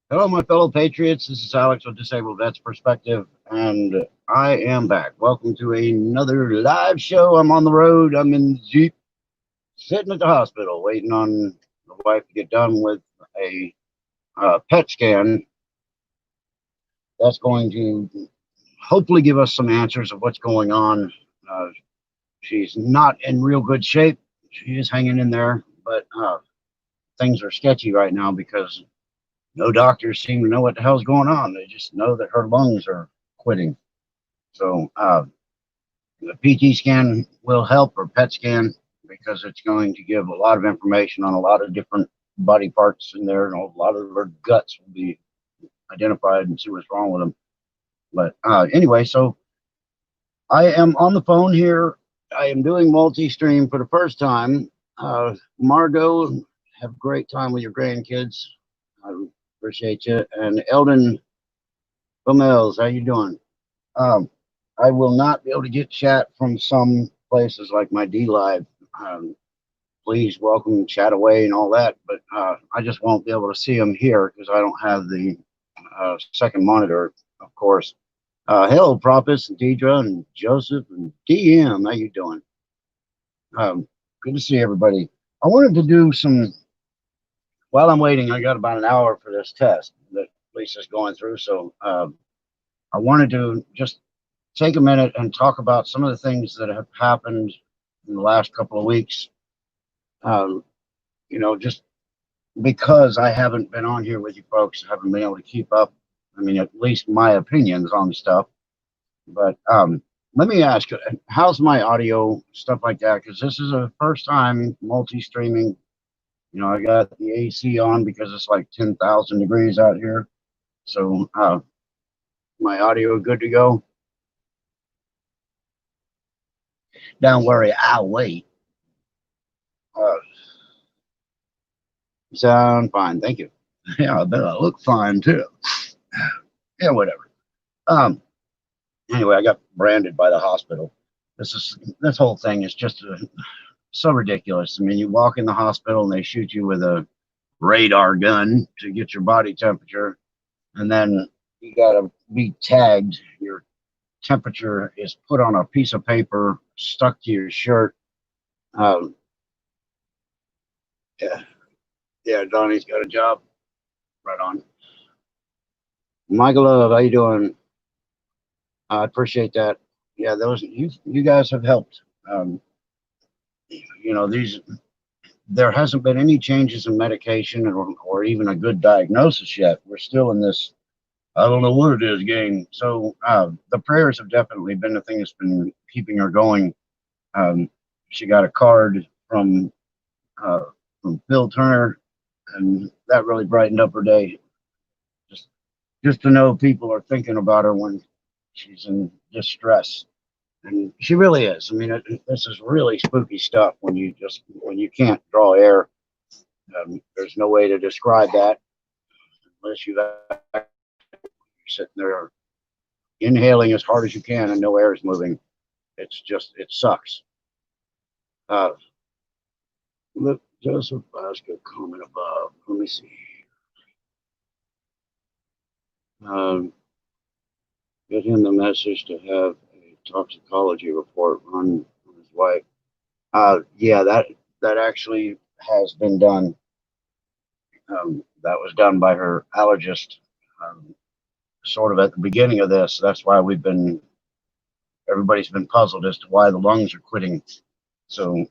Hello, my fellow patriots. This is Alex with Disabled Vets Perspective, and I am back. Welcome to another live show. I'm on the road. I'm in the Jeep, sitting at the hospital, waiting on the wife to get done with a PET scan. That's going to hopefully give us some answers of what's going on. Uh, she's not in real good shape. She is hanging in there, but things are sketchy right now because no doctors seem to know what the hell's going on. They just know that her lungs are quitting. So the PT scan will help, or PET scan, because it's going to give a lot of information on a lot of different body parts in there, and a lot of her guts will be identified and see what's wrong with them. But anyway, so I am on the phone here. I am doing multi-stream for the first time. Margot, have a great time with your grandkids. I appreciate you. And Eldon Bumels, how you doing? Um, I will not be able to get chat from some places like my D Live. Um, please welcome chat away and all that, but I just won't be able to see them here because I don't have the second monitor, of course. Hello, Propus and Deidre and Joseph and DM. How you doing? Good to see everybody. I wanted to do some, while I'm waiting, I got about an hour for this test that Lisa's going through. So I wanted to just take a minute and talk about some of the things that have happened in the last couple of weeks. Um, just because I haven't been on here with you folks, haven't been able to keep up. I mean, at least my opinions on stuff. But let me ask you, how's my audio, stuff like that? Because this is a first time multi-streaming. I got the AC on because it's like 10,000 degrees out here. So my audio good to go. Don't worry, I'll wait. Uh, sound fine, thank you. Yeah, I bet I look fine too. Yeah, whatever. Um, anyway, I got branded by the hospital. This whole thing is just so ridiculous. I mean, you walk in the hospital and they shoot you with a radar gun to get your body temperature, and then you gotta be tagged. Your temperature is put on a piece of paper stuck to your shirt. Um, yeah, yeah, Donnie's got a job. Right on. Michael Love, how you doing? I appreciate that. Yeah, those you guys have helped. Um, these there hasn't been any changes in medication or even a good diagnosis yet. We're still in this I don't know what it is game. So the prayers have definitely been the thing that's been keeping her going. She got a card uh, from Phil Turner, and that really brightened up her day. Just just to know people are thinking about her when she's in distress, and she really is. I mean, this is really spooky stuff when you can't draw air. There's no way to describe that unless you're sitting there inhaling as hard as you can and no air is moving. It sucks. Uh, look, Joseph Basket comment above. Let me see. Um, get him the message to have a toxicology report run on his wife. Yeah, that actually has been done. That was done by her allergist, um, sort of at the beginning of this. That's why everybody's been puzzled as to why the lungs are quitting. So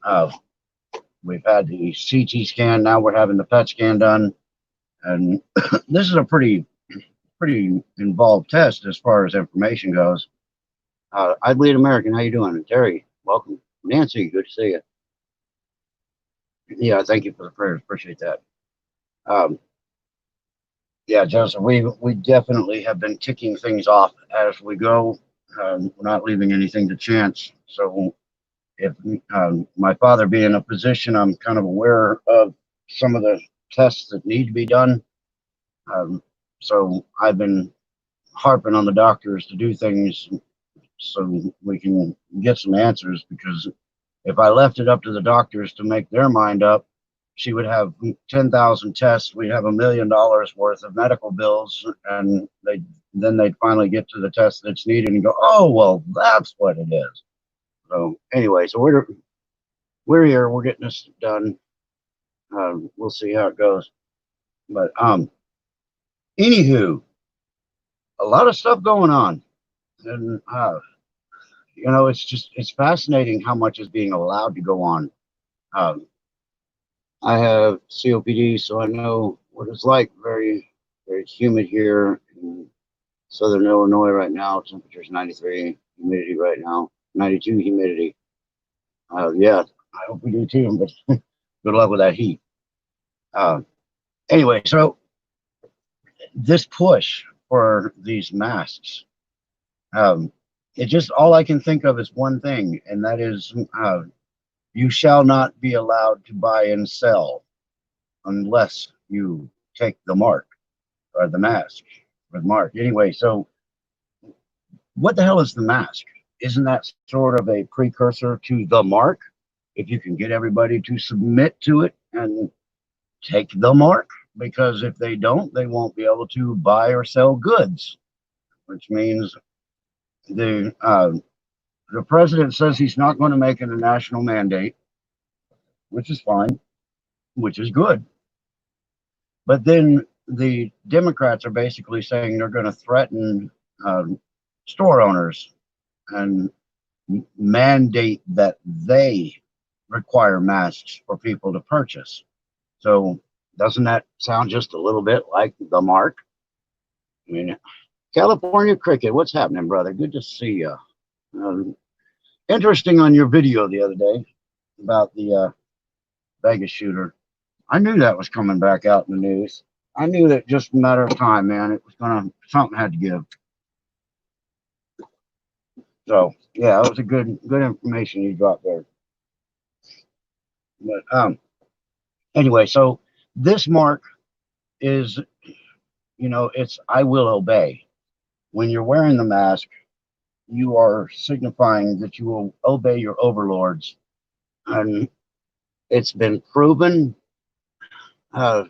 we've had the CT scan. Now we're having the PET scan done, and this is a pretty involved test as far as information goes. I Bleed American, how you doing? And Terry, welcome. Nancy, good to see you. Yeah, thank you for the prayers. Appreciate that. Um, yeah, Joseph, we definitely have been ticking things off as we go. We're not leaving anything to chance. So if my father being in a position, I'm kind of aware of some of the tests that need to be done. So I've been harping on the doctors to do things so we can get some answers, because if I left it up to the doctors to make their mind up, she would have 10,000 tests. We'd have $1 million worth of medical bills, and then they'd finally get to the test that's needed and go, oh, well, that's what it is. So anyway, so we're here. We're getting this done. We'll see how it goes. But anywho, a lot of stuff going on, and it's fascinating how much is being allowed to go on. I have COPD, so I know what it's like. Very, very humid here in southern Illinois right now. Temperature's 93, humidity right now 92 humidity. Yeah, I hope we do too, but good luck with that heat. Anyway, so this push for these masks, it just, all I can think of is one thing, and that is you shall not be allowed to buy and sell unless you take the mark or the mask with mark. Anyway, so what the hell is the mask? Isn't that sort of a precursor to the mark? If you can get everybody to submit to it and take the mark, because if they don't, they won't be able to buy or sell goods, which means the president says he's not going to make it a national mandate, which is fine, which is good. But then the Democrats are basically saying they're going to threaten store owners and mandate that they require masks for people to purchase. So doesn't that sound just a little bit like the mark? I mean, California Cricket, what's happening, brother? Good to see you. Interesting on your video the other day about the Vegas shooter. I knew that was coming back out in the news. I knew that just a matter of time, man. It was something had to give. So yeah, it was a good information you dropped there. But anyway, so this mark is, it's I will obey. When you're wearing the mask, you are signifying that you will obey your overlords, and it's been proven. Neil,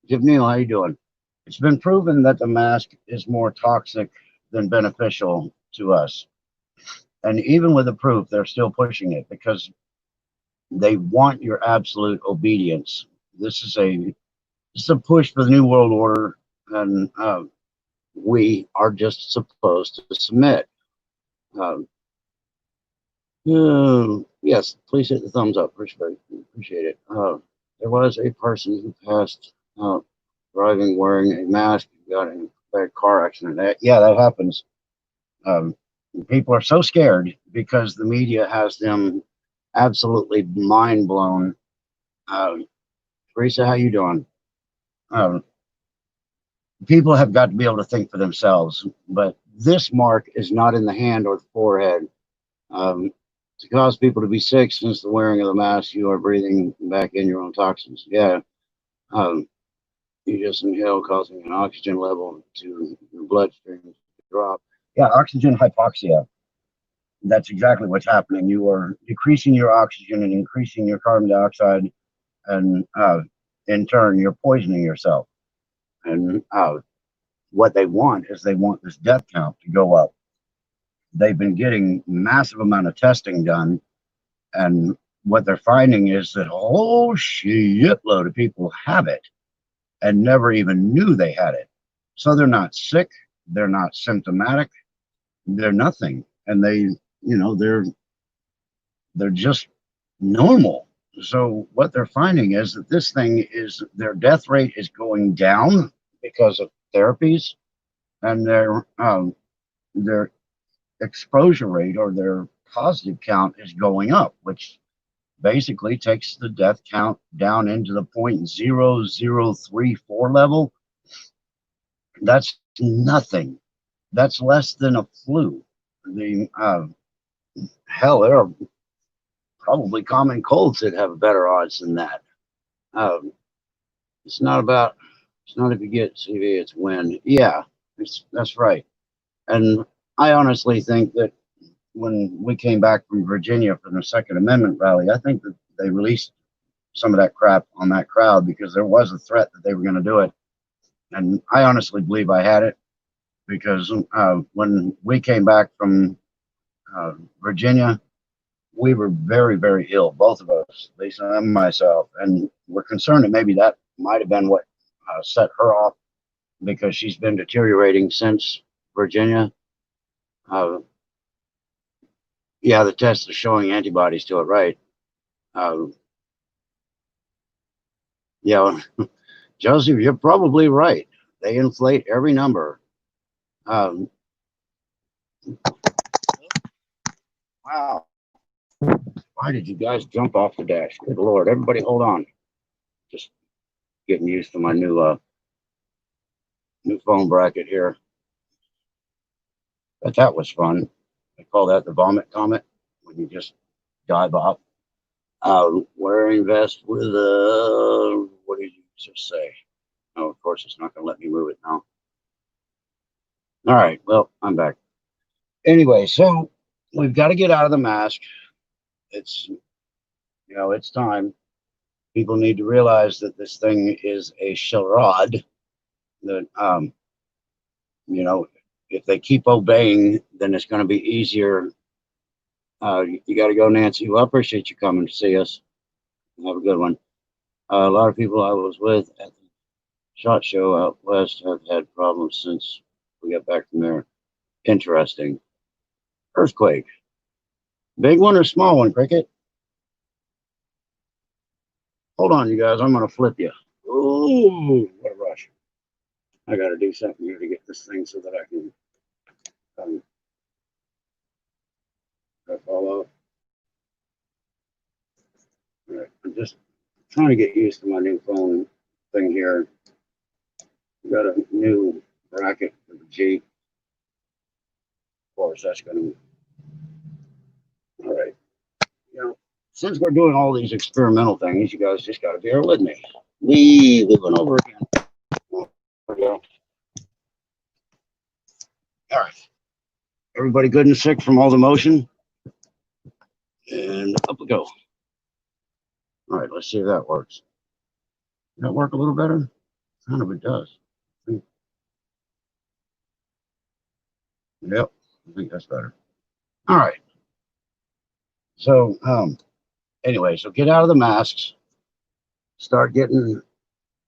how you doing? It's been proven that the mask is more toxic than beneficial to us. And even with the proof, they're still pushing it because they want your absolute obedience. This is a push for the New World Order, and we are just supposed to submit. Yes, please hit the thumbs up. Appreciate it. There was a person who passed out driving wearing a mask, got in a bad car accident. Yeah, that happens. People are so scared because the media has them absolutely mind blown. Teresa, how you doing? People have got to be able to think for themselves, but this mark is not in the hand or the forehead. To cause people to be sick, since the wearing of the mask, you are breathing back in your own toxins. Yeah. You just inhale, causing an oxygen level to your bloodstream to drop. Yeah, oxygen hypoxia. That's exactly what's happening. You are decreasing your oxygen and increasing your carbon dioxide, and in turn, you're poisoning yourself. And what they want is they want this death count to go up. They've been getting massive amount of testing done, and what they're finding is that a whole shitload of people have it and never even knew they had it. So they're not sick, they're not symptomatic, they're nothing, and they're just normal. So what they're finding is that this thing is, their death rate is going down because of therapies, and their exposure rate or their positive count is going up, which basically takes the death count down into the 0.0034 level. That's nothing. That's less than a flu. Hell, there are probably common colds that have better odds than that. It's not if you get CV, it's when. Yeah, that's right. And I honestly think that when we came back from Virginia from the Second Amendment rally, I think that they released some of that crap on that crowd, because there was a threat that they were going to do it. And I honestly believe I had it, because when we came back from Virginia, we were very, very ill, both of us, Lisa and myself, and we're concerned that maybe that might have been what set her off, because she's been deteriorating since Virginia. Yeah, the test is showing antibodies to it, right? Yeah, Joseph, you're probably right. They inflate every number. Wow. Why did you guys jump off the dash? Good Lord. Everybody hold on. Just getting used to my new phone bracket here. But that was fun. I call that the vomit comet, when you just dive off. Wearing vest with what did you just say? Oh, of course, it's not going to let me move it now. All right, well, I'm back. Anyway, so we've got to get out of the mask. It's, it's time. People need to realize that this thing is a charade. That, if they keep obeying, then it's going to be easier. You got to go, Nancy. Well, I appreciate you coming to see us. Have a good one. A lot of people I was with at the SHOT Show out west have had problems since we got back from there. Interesting. Earthquake. Big one or small one, Cricket? Hold on, you guys. I'm going to flip you. Ooh, what a rush. I got to do something here to get this thing so that I can fall off. All right, I'm just trying to get used to my new phone thing here. Got a new bracket for the Jeep. Of course, that's going to. All right. Since we're doing all these experimental things, you guys just got to bear with me. We went over again. There we go. All right. Everybody good and sick from all the motion? And up we go. All right, let's see if that works. Does that work a little better? Kind of it does. Yep, I think that's better. All right. So, anyway, so get out of the masks. Start getting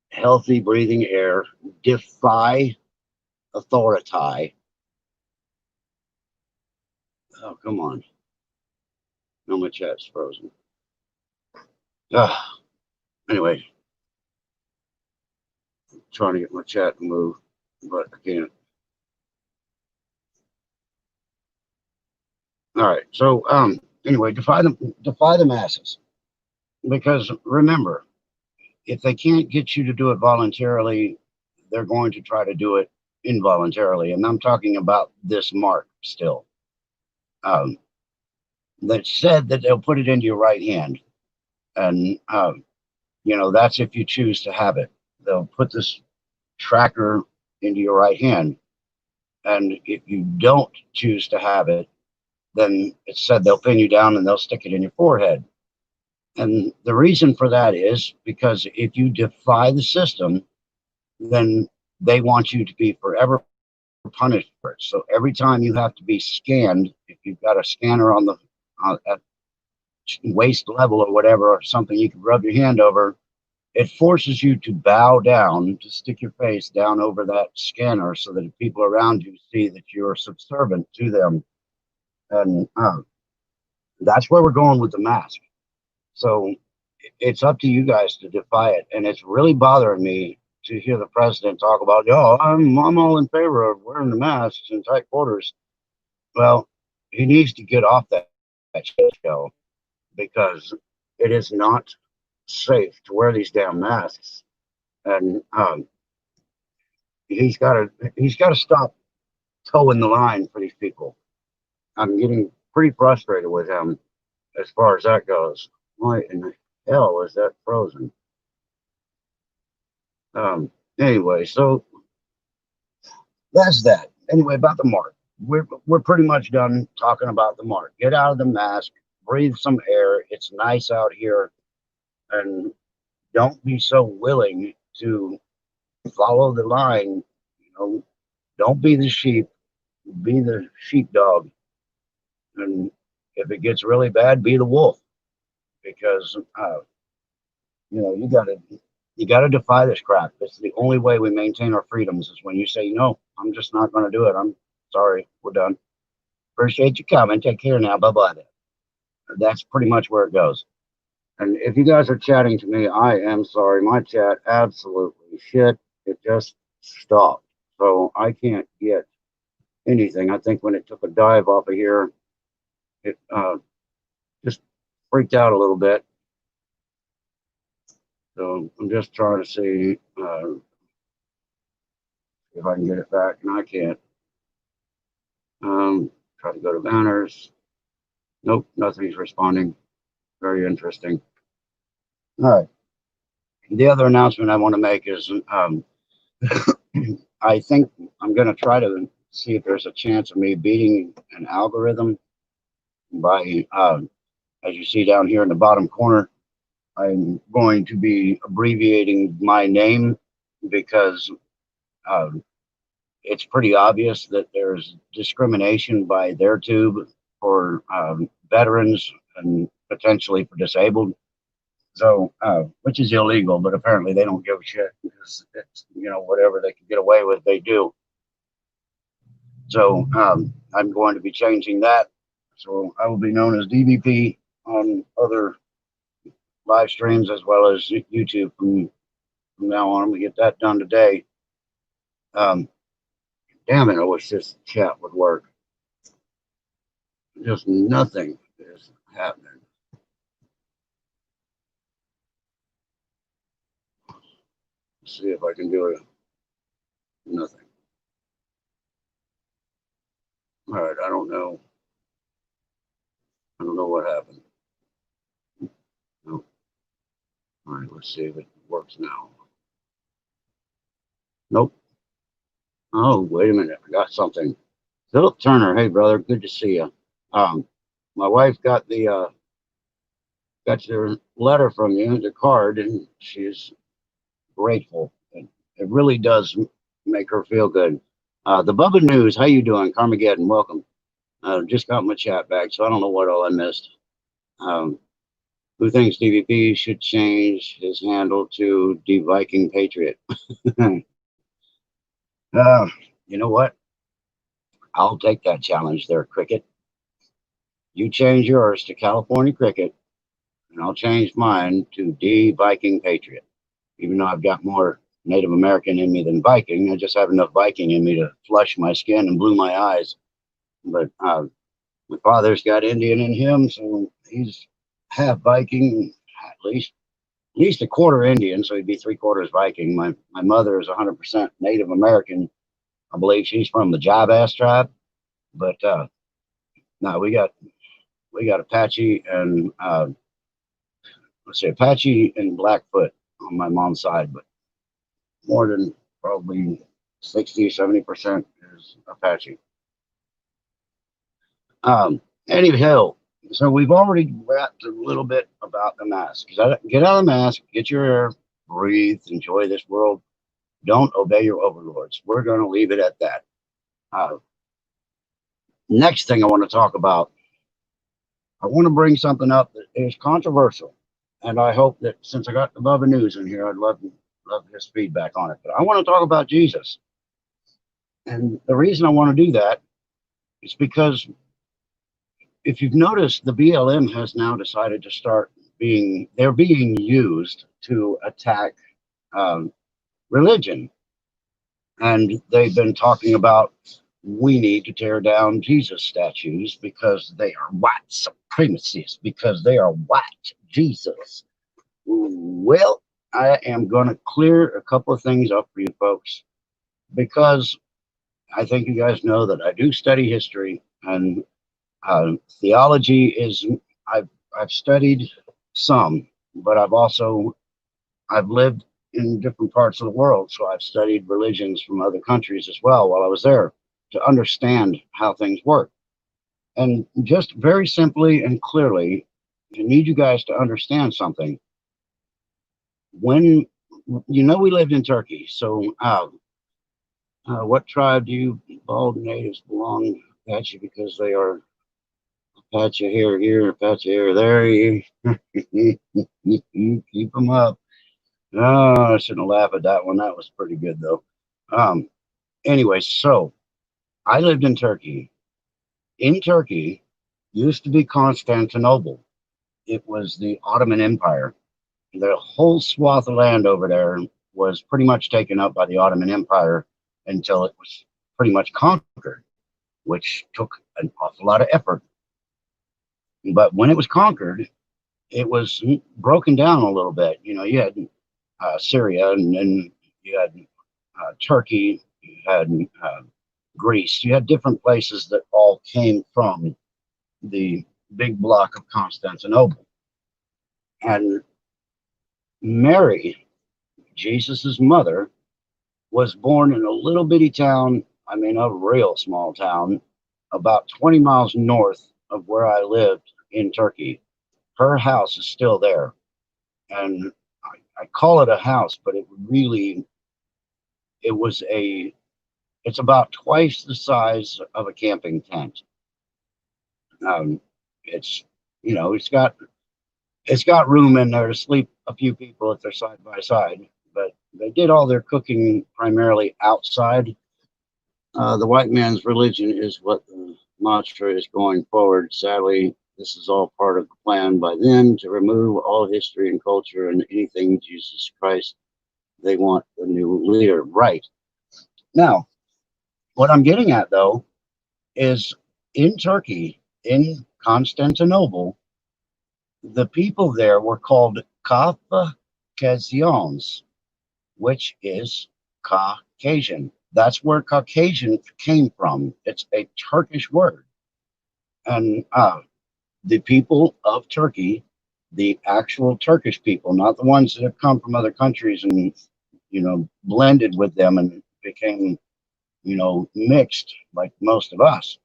healthy breathing air. Defy authority. Oh, come on. No, my chat's frozen. Anyway, I'm trying to get my chat to move, but I can't. All right. So, anyway, defy the masses, because remember, if they can't get you to do it voluntarily, they're going to try to do it involuntarily, and I'm talking about this mark still. That said that they'll put it into your right hand, and that's if you choose to have it. They'll put this tracker into your right hand, and if you don't choose to have it, then it's said they'll pin you down and they'll stick it in your forehead. And the reason for that is because if you defy the system, then they want you to be forever punished for it. So every time you have to be scanned, if you've got a scanner on the at waist level or whatever, or something you can rub your hand over, it forces you to bow down, to stick your face down over that scanner, so that if people around you see that you're subservient to them. And that's where we're going with the mask. So it's up to you guys to defy it. And it's really bothering me to hear the president talk about, I'm all in favor of wearing the masks in tight quarters. Well, he needs to get off that show, because it is not safe to wear these damn masks. And he's got to stop towing the line for these people. I'm getting pretty frustrated with him as far as that goes. Why in the hell is that frozen? Anyway, so that's that. Anyway, about the mark. We're pretty much done talking about the mark. Get out of the mask, breathe some air. It's nice out here. and don't be so willing to follow the line. You know, don't be the sheep, be the sheepdog. And if it gets really bad, be the wolf, because you gotta defy this crap. It's the only way we maintain our freedoms is when you say no. I'm just not going to do it. I'm sorry. We're done. Appreciate you coming. Take care now. Bye bye. That's pretty much where it goes. And if you guys are chatting to me, I am sorry. My chat absolutely shit. It just stopped. So I can't get anything. I think when it took a dive off of here, it just freaked out a little bit. So I'm just trying to see if I can get it back, and I can't. Try to go to banners. Nope, nothing's responding. Very interesting. All right. The other announcement I want to make is I think I'm going to try to see if there's a chance of me beating an algorithm by, as you see down here in the bottom corner, I'm going to be abbreviating my name because um, it's pretty obvious that there's discrimination by their tube for veterans and potentially for disabled. So, which is illegal, but apparently they don't give a shit because it's, whatever they can get away with, they do. So, I'm going to be changing that. So I will be known as DVP on other live streams as well as YouTube from now on. We get that done today. Damn it, I wish this chat would work. Just nothing is happening. Let's see if I can do it. Nothing. All right, I don't know. I don't know what happened. No. All right, let's see if it works now. Nope. Oh, wait a minute. I got something. Philip Turner. Hey, brother. Good to see you. My wife got your letter from you, the card, and she's grateful. It really does make her feel good. The Bubba News. How you doing, Carmageddon? Welcome. Just got my chat back, so I don't know what all I missed. Who thinks DVP should change his handle to the Viking Patriot? You know what? I'll take that challenge there, Cricket. You change yours to California Cricket, and I'll change mine to the Viking Patriot. Even though I've got more Native American in me than Viking, I just have enough Viking in me to flush my skin and blue my eyes. But my father's got Indian in him, so he's half Viking, at least a quarter Indian, so he'd be 3/4 Viking. My mother is 100% Native American. I believe she's from the Jabas tribe. But no, we got Apache and let's say Apache and Blackfoot on my mom's side, but more than probably 60-70% is Apache. Anyhow, so we've already rapped a little bit about the mask. Get out of the mask, get your air, breathe, enjoy this world. Don't obey your overlords. We're going to leave it at that. Next thing I want to talk about, I want to bring something up that is controversial. And I hope that since I got the Bubba News in here, I'd love his feedback on it. But I want to talk about Jesus. And the reason I want to do that is because if you've noticed, the BLM has now decided to start they're being used to attack religion. And they've been talking about we need to tear down Jesus statues because they are white supremacists, because they are white Jesus. Well, I am going to clear a couple of things up for you folks, because I think you guys know that I do study history, and theology is, I've studied some, but I've lived in different parts of the world, so I've studied religions from other countries as well while I was there to understand how things work. And just very simply and clearly, I need you guys to understand something. when we lived in Turkey, so what tribe do you bald natives belong Apache because they are Apache here, Apache here, there. You, you keep them up. Oh, I shouldn't laugh at that one. That was pretty good though. Um, anyway, so I lived in Turkey. In Turkey, used to be Constantinople. It was the Ottoman Empire. The whole swath of land over there was pretty much taken up by the Ottoman Empire until it was pretty much conquered, which took an awful lot of effort. But when it was conquered, it was broken down a little bit. You had Syria, and then you had Turkey, you had Greece, you had different places that all came from the big block of Constantinople. And Mary, Jesus's mother, was born in a little bitty town, I mean, a real small town, about 20 miles north of where I lived in Turkey. Her house is still there. And I call it a house, but it was it's about twice the size of a camping tent. Um, it's, it's got room in there to sleep a few people if they're side by side, but they did all their cooking primarily outside. The white man's religion is what the mantra is going forward. Sadly, this is all part of the plan by them to remove all history and culture and anything Jesus Christ. They want the new leader. Right. Now, what I'm getting at, though, is in Turkey, in Constantinople, the people there were called Caucasians, which is Caucasian. That's where Caucasian came from. It's a Turkish word. And the people of Turkey, the actual Turkish people, not the ones that have come from other countries and, blended with them and became, mixed like most of us.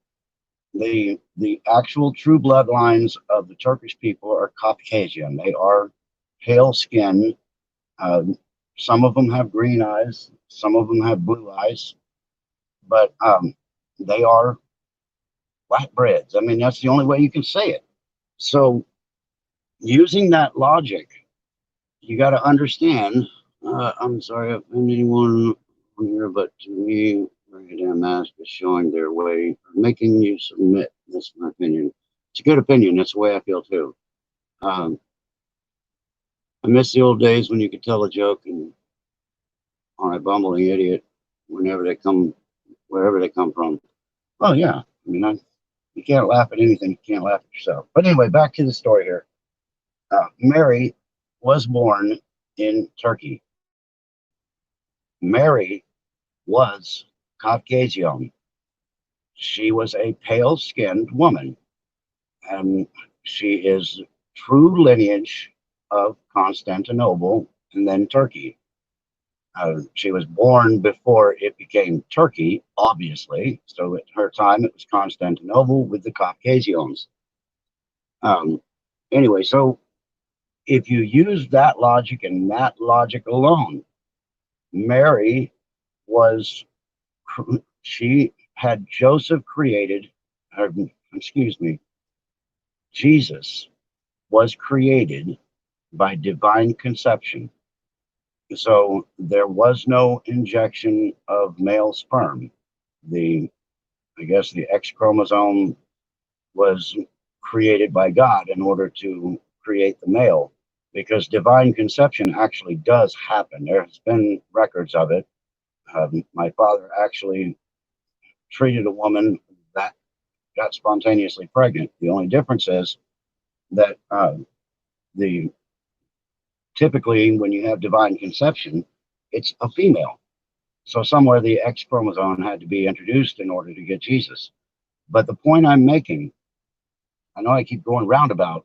The actual true bloodlines of the Turkish people are Caucasian. They are pale skin. Um, some of them have green eyes. Some of them have blue eyes. But they are flatbreads. I mean, that's the only way you can say it. So, using that logic, you got to understand. I'm sorry if anyone on here, but to me, wearing a damn mask is showing their way, making you submit. That's my opinion. It's a good opinion. That's the way I feel too. Um, I miss the old days when you could tell a joke and on a bumbling idiot whenever they come, wherever they come from. Oh yeah, you can't laugh at anything. You can't laugh at yourself. But anyway, back to the story here. Mary was born in Turkey. Mary was Caucasian. She was a pale skinned woman, and she is true lineage of Constantinople and then Turkey. She was born before it became Turkey, obviously. So at her time, it was Constantinople with the Caucasians. Um, anyway, so if you use that logic and that logic alone, Mary was, she had Joseph created, or, excuse me, Jesus was created by divine conception. So there was no injection of male sperm. The, I guess the X chromosome was created by God in order to create the male, because divine conception actually does happen. There has been records of it. My father actually treated a woman that got spontaneously pregnant. The only difference is that the typically when you have divine conception, it's a female. So somewhere the X chromosome had to be introduced in order to get Jesus. But the point I'm making, I know I keep going roundabout.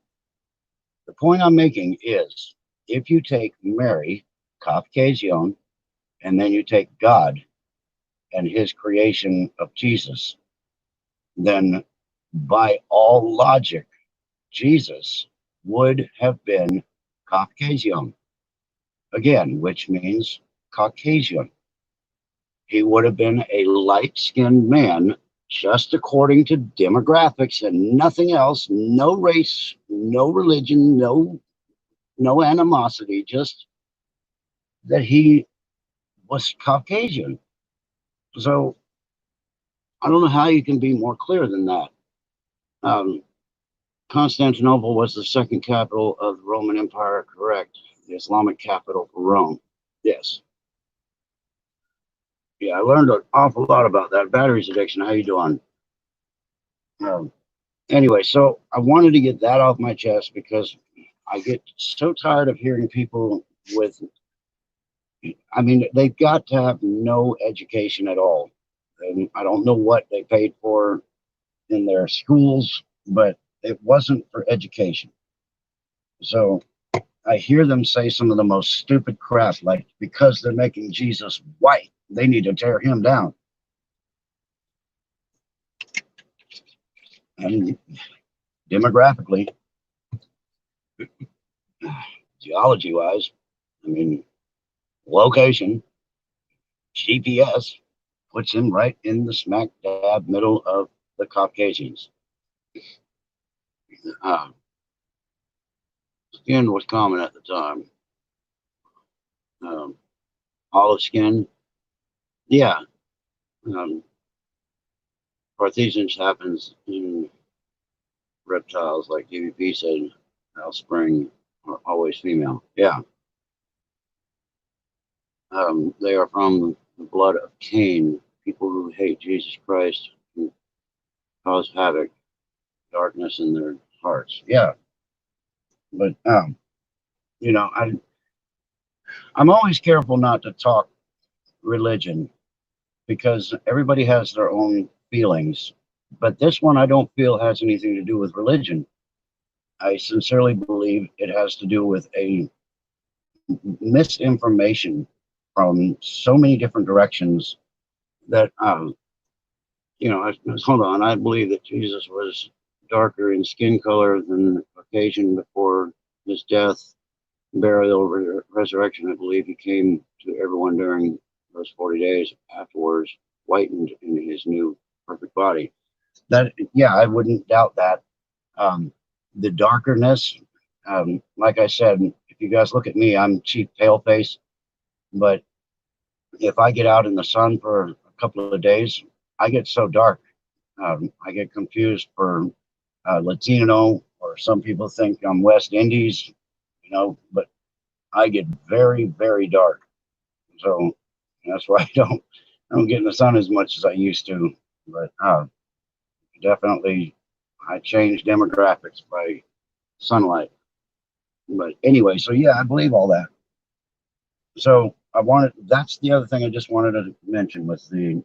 The point I'm making is if you take Mary, Caucasian, and then you take God and his creation of Jesus, then by all logic, Jesus would have been Caucasian. again, which means Caucasian. He would have been a light-skinned man, just according to demographics and nothing else. No race, no religion, no animosity, just that he was Caucasian. So I don't know how you can be more clear than that. Um, Constantinople was the second capital of the Roman Empire, correct? The Islamic capital for Rome. Yes. Yeah, I learned an awful lot about that. Batteries addiction. How you doing? Um, anyway, so I wanted to get that off my chest because I get so tired of hearing people with, I mean, they've got to have no education at all. And I don't know what they paid for in their schools, but it wasn't for education. So I hear them say some of the most stupid crap, like because they're making Jesus white, they need to tear him down. And demographically, geology wise, I mean, location, GPS puts him right in the smack dab middle of the Caucasians. Uh, Skin was common at the time. Um, Olive skin, yeah. Um, Cartesians happens in reptiles, like DVP said, Spring are always female. Yeah. They are from the blood of Cain, people who hate Jesus Christ, who cause havoc, darkness in their hearts. Yeah. But, you know, I'm always careful not to talk religion because everybody has their own feelings. But this one I don't feel has anything to do with religion. I sincerely believe it has to do with a misinformation from so many different directions that you know, hold on. I believe that Jesus was darker in skin color than Caucasian before his death, burial, resurrection. I believe he came to everyone during those 40 days afterwards, whitened in his new perfect body. That, yeah, I wouldn't doubt that. The darkerness, like I said, if you guys look at me, I'm cheap pale face, but if I get out in the sun for a couple of days, I get so dark. I get confused for Latino, or some people think I'm West Indies, you know, but I get very, very dark. So that's why I don't get in the sun as much as I used to. But definitely, I change demographics by sunlight. But anyway, so yeah, I believe all that. So that's the other thing I just wanted to mention was the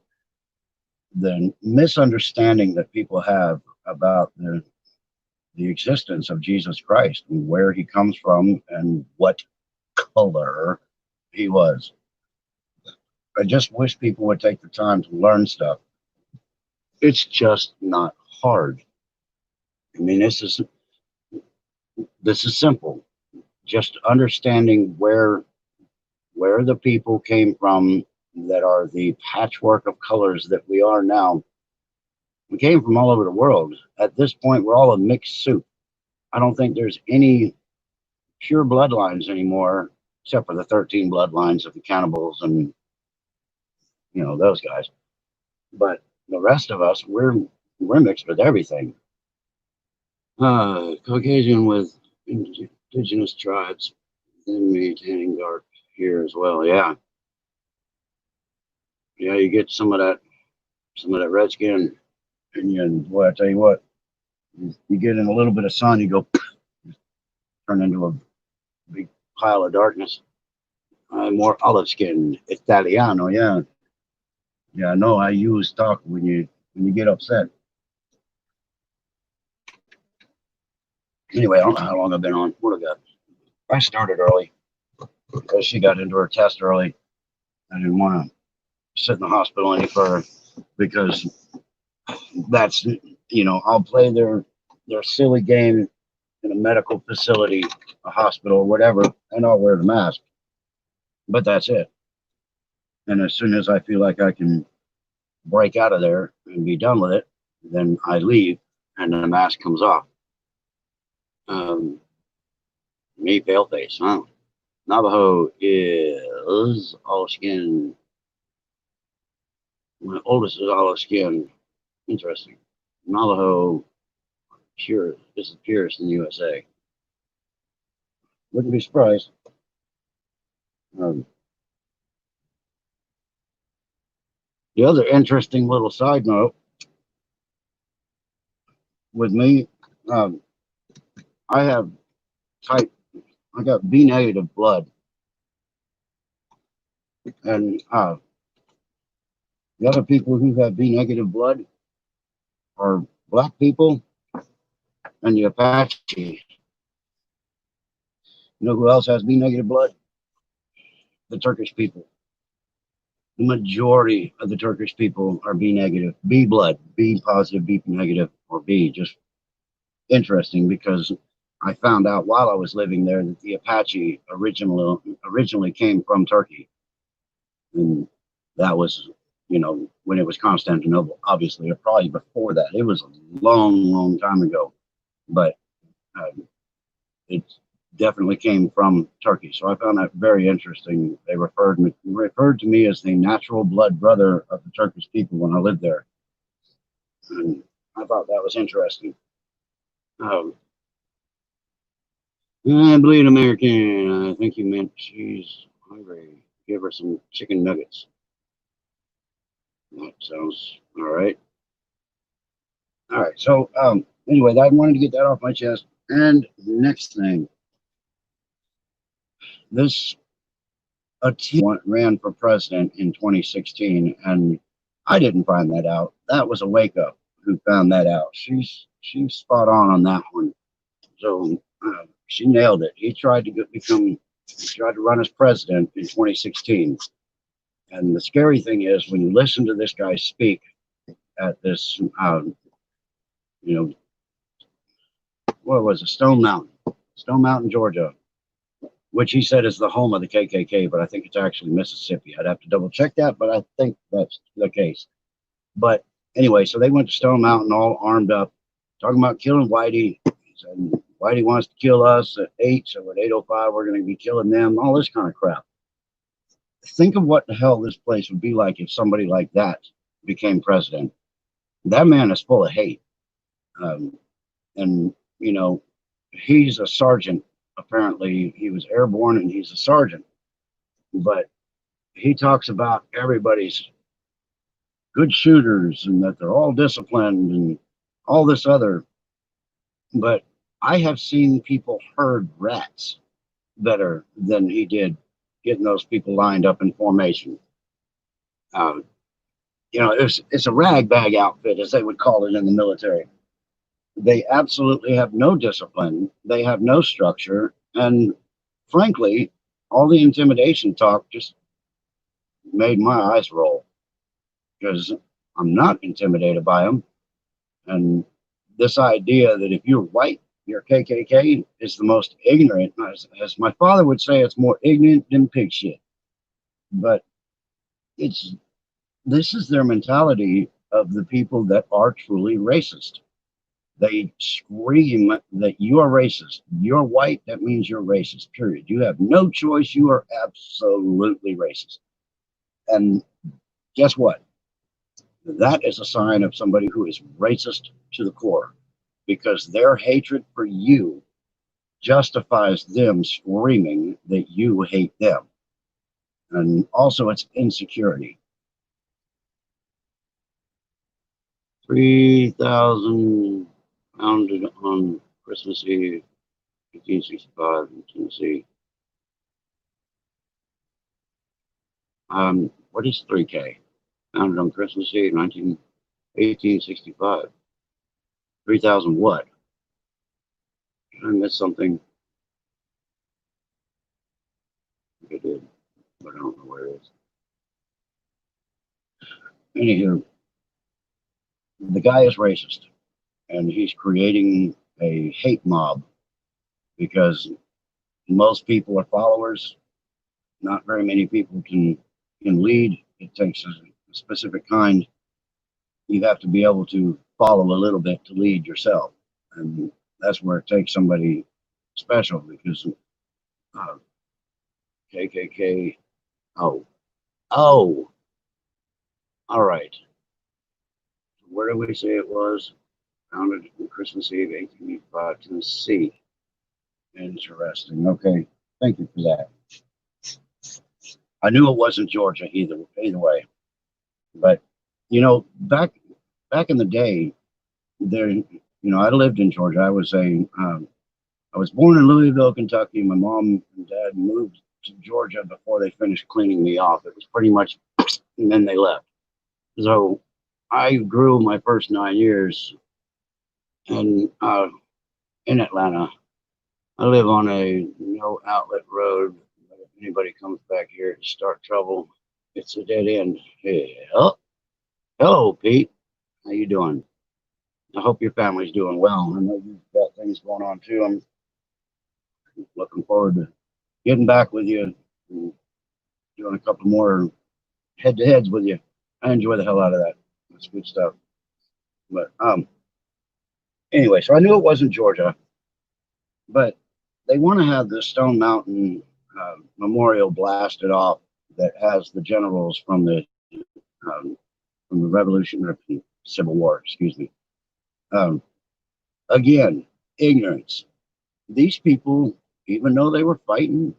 misunderstanding that people have about the existence of Jesus Christ and where he comes from and what color he was. I just wish people would take the time to learn stuff. It's just not hard. I mean, this is simple. Just understanding where the people came from that are the patchwork of colors that we are now. We came from all over the world. At this point, we're all a mixed soup. I don't think there's any pure bloodlines anymore, except for the 13 bloodlines of the cannibals and, you know, those guys. But the rest of us, we're mixed with everything. Caucasian with indigenous tribes, and maintaining dark here as well. Yeah, yeah, you get some of that red skin, and boy, I tell you what, you get in a little bit of sun, you go turn into a big pile of darkness. More olive skin, Italiano. Yeah, yeah. No, I use talk when you get upset. Anyway, I don't know how long I've been on. What I got? I started early because she got into her test early. I didn't want to sit in the hospital any further because that's, you know, I'll play their silly game in a medical facility, a hospital, whatever, and I'll wear the mask. but that's it. And as soon as I feel like I can break out of there and be done with it, then I leave and the mask comes off. Me, paleface, huh? Navajo is olive skin. My oldest is olive skin. Interesting. Navajo, pure. This is purest in the USA. Wouldn't be surprised. Um, the other interesting little side note with me, um, I have type. I got B negative blood, and the other people who have B negative blood are black people and the Apache. You know who else has B negative blood? The Turkish people. The majority of the Turkish people are B negative, B blood, B positive, B negative, or B. Just interesting because I found out while I was living there that the Apache originally came from Turkey, and that was, when it was Constantinople. Obviously, or probably before that. It was a long, long time ago, but it definitely came from Turkey. So I found that very interesting. They referred to me as the natural blood brother of the Turkish people when I lived there, and I thought that was interesting. Um, I believe American. I think you meant she's hungry. Give her some chicken nuggets. That sounds all right. All right. So anyway, I wanted to get that off my chest. And next thing, this ran for president in 2016, and I didn't find that out. That was a wake up who found that out. She's spot on that one. So she nailed it. He tried to run as president in 2016. And the scary thing is when you listen to this guy speak at this, what was it, Stone Mountain, Georgia, which he said is the home of the KKK, but I think it's actually Mississippi. I'd have to double check that, but I think that's the case. But anyway, so they went to Stone Mountain all armed up, talking about killing Whitey. He said, Whitey wants to kill us at 8, so at 8:05 we're going to be killing them, all this kind of crap. Think of what the hell this place would be like if somebody like that became president. That man is full of hate. And, he's a sergeant. Apparently, he was airborne and he's a sergeant. But he talks about everybody's good shooters and that they're all disciplined and all this other. But I have seen people herd rats better than he did getting those people lined up in formation. It's a rag bag outfit, as they would call it in the military. They absolutely have no discipline. They have no structure. And frankly, all the intimidation talk just made my eyes roll because I'm not intimidated by them. And this idea that if you're white, you're KKK is the most ignorant. As my father would say, it's more ignorant than pig shit. But this is their mentality of the people that are truly racist. They scream that you are racist. You're white, that means you're racist, period. You have no choice. You are absolutely racist. And guess what? That is a sign of somebody who is racist to the core, because their hatred for you justifies them screaming that you hate them. And also it's insecurity. 3,000 founded on Christmas Eve, 1865 in Tennessee. What is 3K? Founded on Christmas Eve, 1865. 3,000 what? Did I miss something? I think I did, but I don't know where it is. Anywho, the guy is racist, and he's creating a hate mob because most people are followers, Not very many people can lead. It takes a specific kind. You have to be able to follow a little bit to lead yourself, and that's where it takes somebody special because uh, KKK. Oh, oh, all right. Where did we say it was? Founded on Christmas Eve, 1885, Tennessee. Interesting. Okay, thank you for that. I knew it wasn't Georgia either way, but back in the day, I lived in Georgia. I was born in Louisville, Kentucky. My mom and dad moved to Georgia before they finished cleaning me off. It was pretty much, and then they left. So I grew my first 9 years in in Atlanta. I live on a no outlet road. But if anybody comes back here to start trouble, it's a dead end. Hello, Pete. How you doing? I hope your family's doing well. I know you've got things going on too. I'm looking forward to getting back with you and doing a couple more head-to-heads with you. I enjoy the hell out of that. That's good stuff. But anyway, so I knew it wasn't Georgia, but they want to have the Stone Mountain memorial blasted off that has the generals um, from the Revolution or Civil War, excuse me. Um, Again, ignorance. These people, even though they were fighting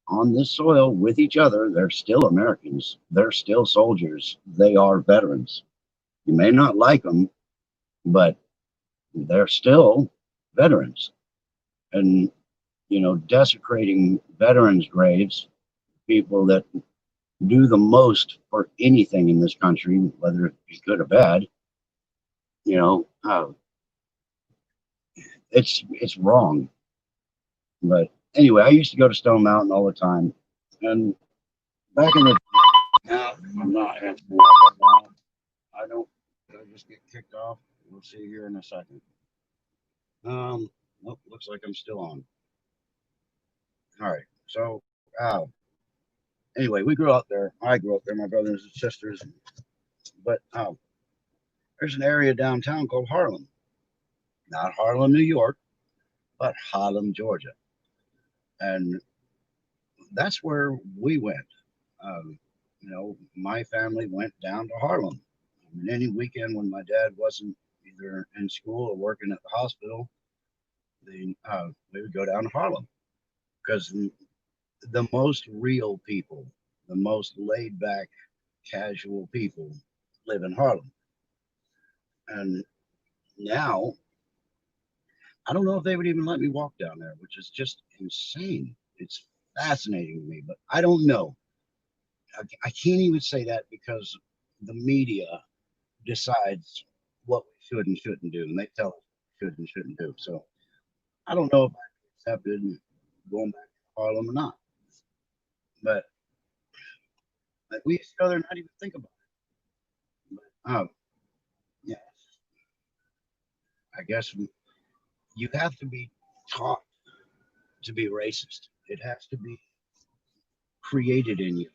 on this soil with each other, they're still Americans. They're still soldiers. They are veterans. You may not like them, but they're still veterans. And, desecrating veterans' graves, people that do the most for anything in this country, whether it be good or bad, you know, uh, it's wrong. But anyway, I used to go to Stone Mountain all the time, and back in the now I'm not answering that right now. I don't. Did I just get kicked off? We'll see here in a second. Nope, looks like I'm still on. All right. So, anyway, we grew up there. I grew up there. My brothers and sisters. But there's an area downtown called Harlem. Not Harlem, New York, but Harlem, Georgia, and that's where we went. My family went down to Harlem. I mean, any weekend when my dad wasn't either in school or working at the hospital, we would go down to Harlem because the most real people, the most laid back, casual people live in Harlem. And now, I don't know if they would even let me walk down there, which is just insane. It's fascinating to me, but I don't know. I can't even say that because the media decides what we should and shouldn't do, and they tell us what we should and shouldn't do. So I don't know if I accepted going back to Harlem or not. But like, we used to go there and not even think about it. But, yeah, I guess you have to be taught to be racist. It has to be created in you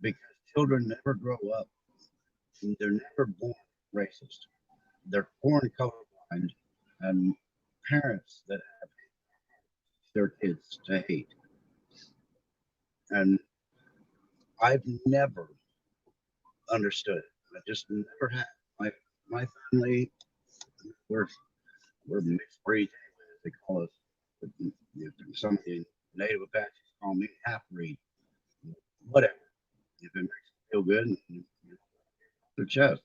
because children never grow up. They're never born racist. They're born colorblind, and parents that have their kids to hate. And I've never understood it. I just never have. My family, we're we're mixed breed, as they call us. Some of the native Apaches call me half breed. Whatever. If it makes you feel good, their chest.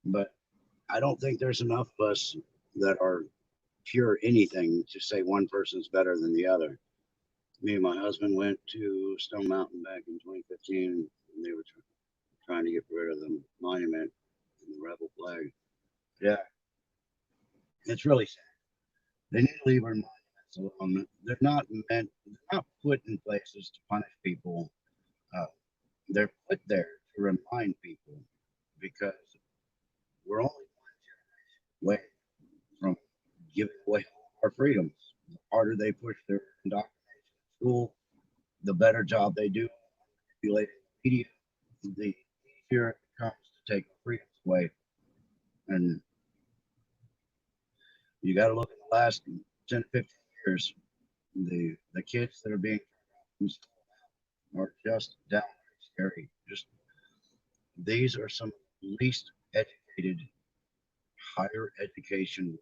But I don't think there's enough of us that are pure anything to say one person's better than the other. Me and my husband went to Stone Mountain back in 2015, and they were trying to get rid of the monument and the rebel flag. Yeah, it's really sad. They need to leave our monuments alone. They're not put in places to punish people. Uh, they're put there to remind people because we're only one way from giving away our freedoms. The harder they push their indoctrination in school, the better job they do manipulating the media, the easier it becomes to take freedoms away. And you got to look at the last 10 to 15 years. The kids that are being are just downright scary. Just these are some least educated, higher education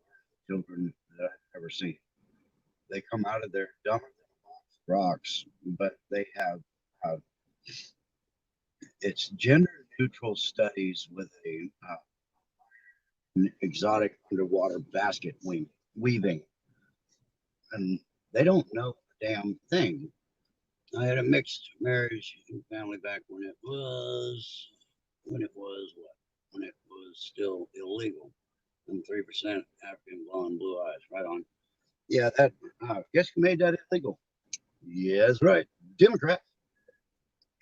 children that I've ever seen. They come out of there dumber than rocks, but they have it's gender neutral studies with a an exotic underwater basket weaving, and they don't know a damn thing. I had a mixed marriage family back when it was what? When it was still illegal. And 3% African blonde blue eyes. Right on. Yeah, that guess who made that illegal? Yes, right. Democrats.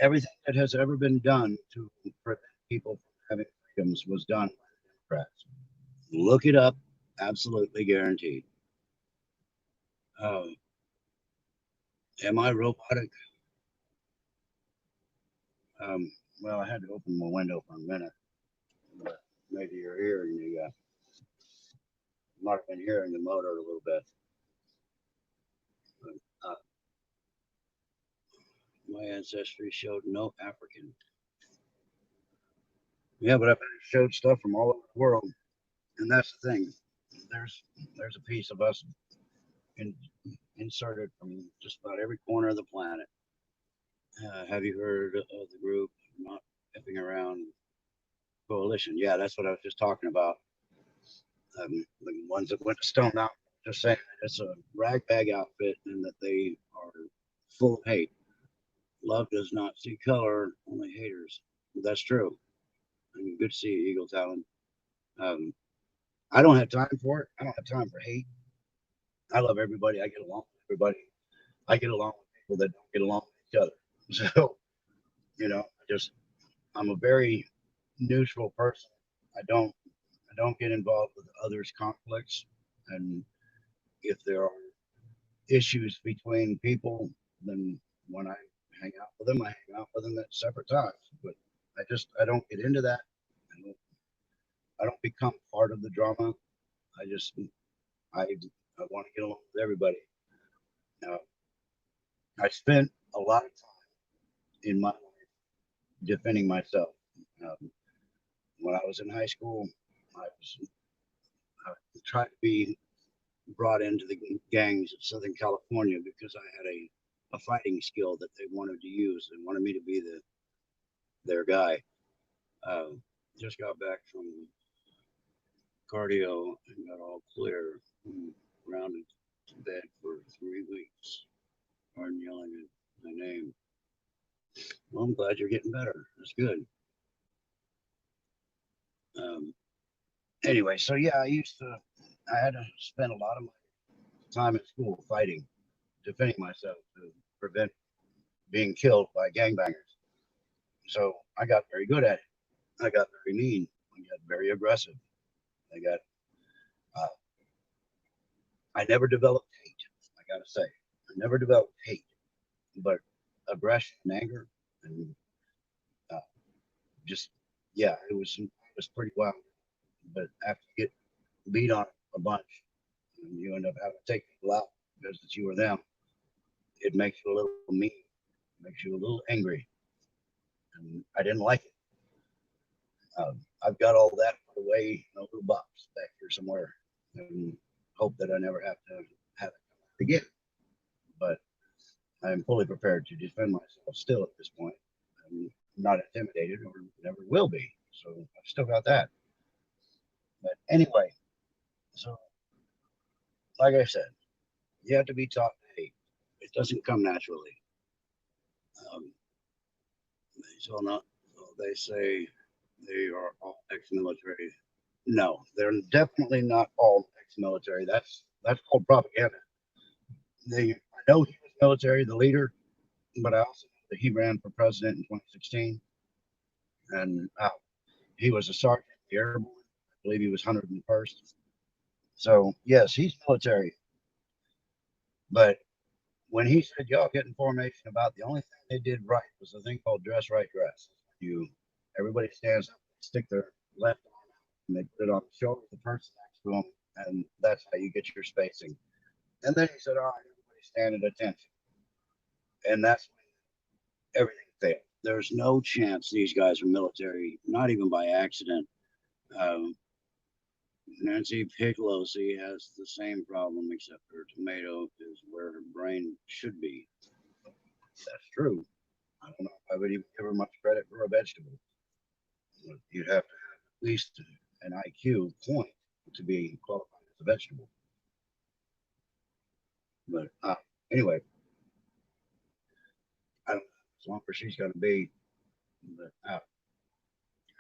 Everything that has ever been done to prevent people from having freedoms was done by the Democrats. Look it up. Absolutely guaranteed. Uh, am I robotic? Um, well, I had to open my window for a minute. But maybe you're hearing the might have been hearing the motor a little bit. Uh, my ancestry showed no African. Yeah, but I've showed stuff from all over the world, and that's the thing. There's there's a piece of us in, inserted from just about every corner of the planet. Have you heard of the group Not Effing Around Coalition? Yeah, that's what I was just talking about. The ones that went to Stone Mountain, just saying it's a ragbag outfit and that they are full of hate. Love does not see color, only haters. That's true. I mean, good to see you, Eagle Talon. Um, I don't have time for it. I don't have time for hate. I love everybody. I get along with everybody. I get along with people that don't get along with each other. So, just I'm a very neutral person. I don't get involved with others' conflicts. And if there are issues between people, then when I hang out with them, I hang out with them at separate times. But I don't get into that. I don't I don't become part of the drama. I just I want to get along with everybody. Now, I spent a lot of time in my life defending myself. Um, when I was in high school, I tried to be brought into the gangs of Southern California because I had a fighting skill that they wanted to use. They wanted me to be their guy. Uh, just got back from cardio and got all clear. Rounded to bed for 3 weeks. Pardon yelling at my name. Well, I'm glad you're getting better. That's good. Um, anyway, so yeah, I had to spend a lot of my time at school fighting, defending myself to prevent being killed by gangbangers. So I got very good at it. I got very mean. I got very aggressive. I got, uh, I never developed hate. I gotta say, I never developed hate, but aggression and anger and uh, just yeah, it was pretty wild. But after you get beat on a bunch, and you end up having to take people out because it's you or them, it makes you a little mean, makes you a little angry, and I didn't like it. I've got all that put away in a little box back here somewhere, and hope that I never have to have it again. But I'm fully prepared to defend myself still at this point. I'm not intimidated or never will be. So I've still got that. But anyway, so like I said, you have to be taught to hate. It doesn't come naturally. Um, so not. So they say they are all ex-military. No, they're definitely not all ex-military. That's called propaganda. I know he was military, the leader, but I also know that he ran for president in 2016, and he was a sergeant in the airborne. I believe he was 101st. So yes, he's military, but when he said y'all get information about, the only thing they did right was a thing called dress right dress. You Everybody stands up, stick their left arm out, and they put it on the shoulder of the person next to them, and that's how you get your spacing. And then he said, all right, everybody stand at attention. And that's when everything failed. There's no chance these guys are military, not even by accident. Um, Nancy Pelosi has the same problem, except her tomato is where her brain should be. That's true. I don't know if I would even give her much credit for a vegetable. You'd have to have at least an IQ point to be qualified as a vegetable. But anyway, I don't know as long as she's going to be. But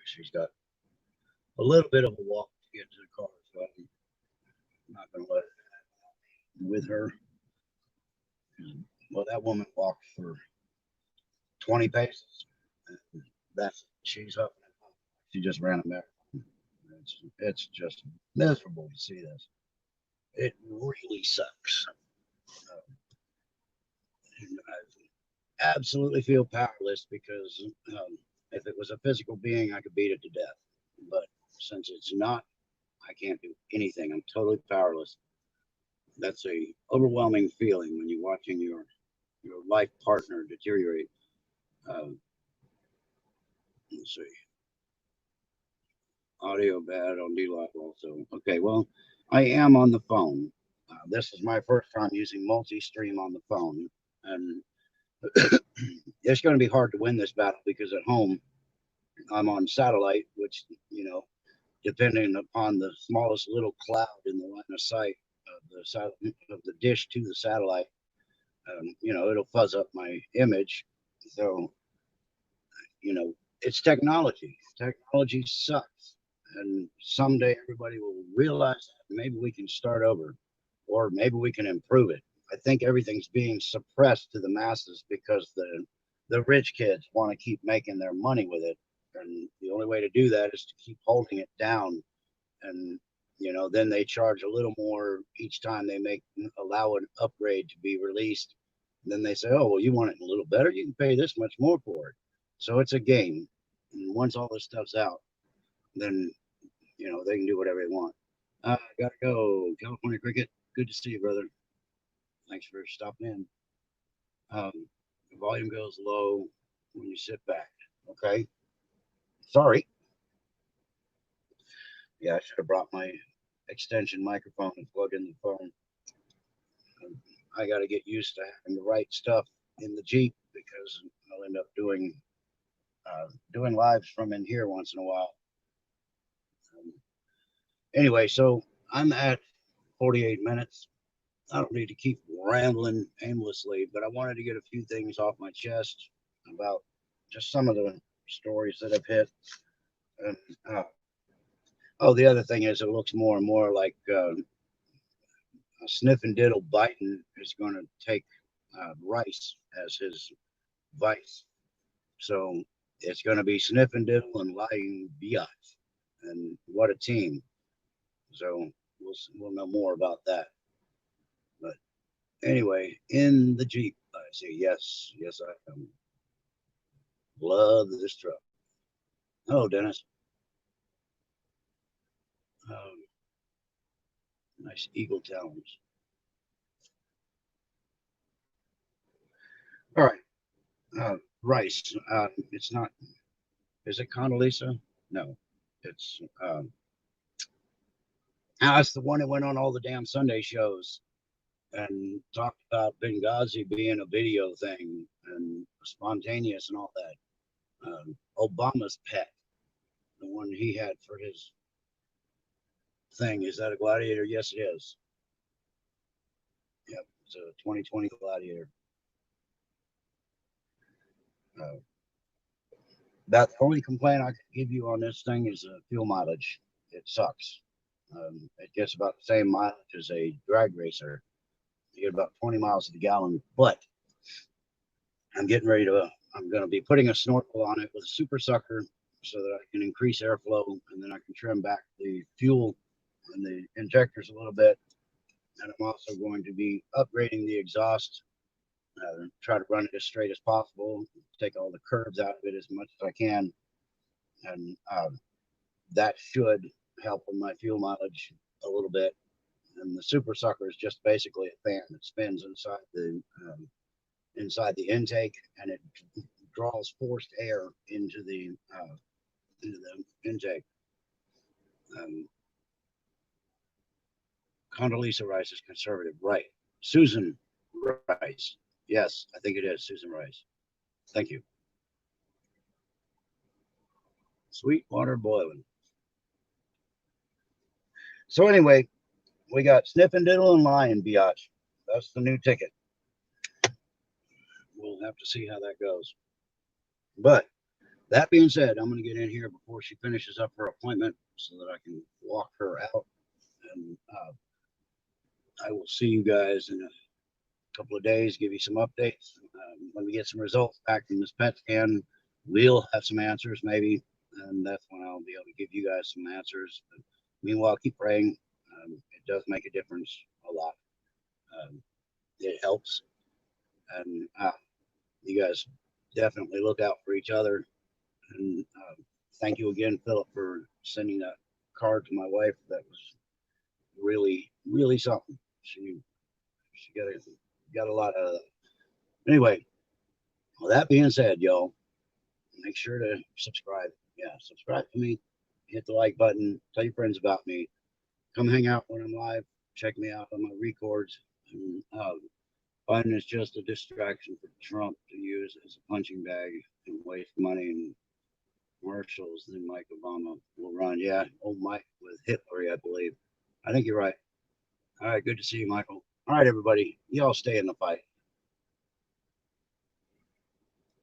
she's got a little bit of a walk to get to the car, so I'm not going to let her with her. Well, that woman walked for 20 paces. And she's up. She just ran a marathon. It's just miserable to see this. It really sucks. I absolutely feel powerless because if it was a physical being, I could beat it to death. But since it's not, I can't do anything. I'm totally powerless. That's a overwhelming feeling when you're watching your life partner deteriorate. Um, let's see. Audio bad on D Live also. Okay, well, I am on the phone. This is my first time using multi-stream on the phone, and it's going to be hard to win this battle because at home I'm on satellite, which depending upon the smallest little cloud in the line of sight of the dish to the satellite, it'll fuzz up my image. So it's technology. Technology sucks. And someday everybody will realize that maybe we can start over or maybe we can improve it. I think everything's being suppressed to the masses because the rich kids want to keep making their money with it. And the only way to do that is to keep holding it down. And, then they charge a little more each time they allow an upgrade to be released. And then they say, oh, well, you want it a little better? You can pay this much more for it. So it's a game. And once all this stuff's out, then they can do whatever they want. Gotta go. California Cricket. Good to see you, brother. Thanks for stopping in. The volume goes low when you sit back. Okay. Sorry. Yeah, I should have brought my extension microphone and plug in the phone. I got to get used to having the right stuff in the Jeep because I'll end up doing lives from in here once in a while. Anyway, so I'm at 48 minutes. I don't need to keep rambling aimlessly, but I wanted to get a few things off my chest about just some of the stories that have hit. And the other thing is, it looks more and more like Sniff and Diddle Biden is going to take Rice as his vice. So it's going to be Sniff and Diddle and Lying Biatch, and what a team! So we'll know more about that. But anyway, in the Jeep, I say yes, I am. Love this truck. Hello, Dennis. Nice eagle talons. All right, Rice. It's not. Is it Condoleezza? No, it's. It's the one that went on all the damn Sunday shows and talked about Benghazi being a video thing and spontaneous and all that. Obama's pet, the one he had for his thing. Is that a Gladiator? Yes, it is. Yep, it's a 2020 Gladiator. That's the only complaint I could give you on this thing is fuel mileage. It sucks. It gets about the same mileage as a drag racer. You get about 20 miles to the gallon, but I'm going to be putting a snorkel on it with a super sucker so that I can increase airflow, and then I can trim back the fuel and the injectors a little bit. And I'm also going to be upgrading the exhaust Try to run it as straight as possible, take all the curves out of it as much as I can, and that should help with my fuel mileage a little bit. And the super sucker is just basically a fan that spins inside the intake, and it draws forced air into the intake. Um, Condoleezza Rice is conservative, right? Susan Rice, yes, I think it is Susan Rice. Thank you. Sweet water boiling. So anyway, we got Sniffin' Diddle and Lion Biatch. That's the new ticket. We'll have to see how that goes. But that being said, I'm going to get in here before she finishes up her appointment so that I can walk her out. And I will see you guys in a couple of days, give you some updates. When we get some results back from this PET scan, we'll have some answers maybe. And that's when I'll be able to give you guys some answers. But meanwhile, keep praying. It does make a difference a lot. It helps. And you guys definitely look out for each other. And thank you again, Philip, for sending that card to my wife. That was really, really something. She got a lot of. Anyway, well, that being said, y'all, make sure to subscribe. Yeah, subscribe to me. Hit the like button. Tell your friends about me. Come hang out when I'm live. Check me out on my records. And, Biden is just a distraction for Trump to use as a punching bag and waste money and commercials. Then Mike Obama will run. Yeah, old Mike with Hitler, I believe. I think you're right. All right, good to see you, Michael. All right, everybody, y'all stay in the fight.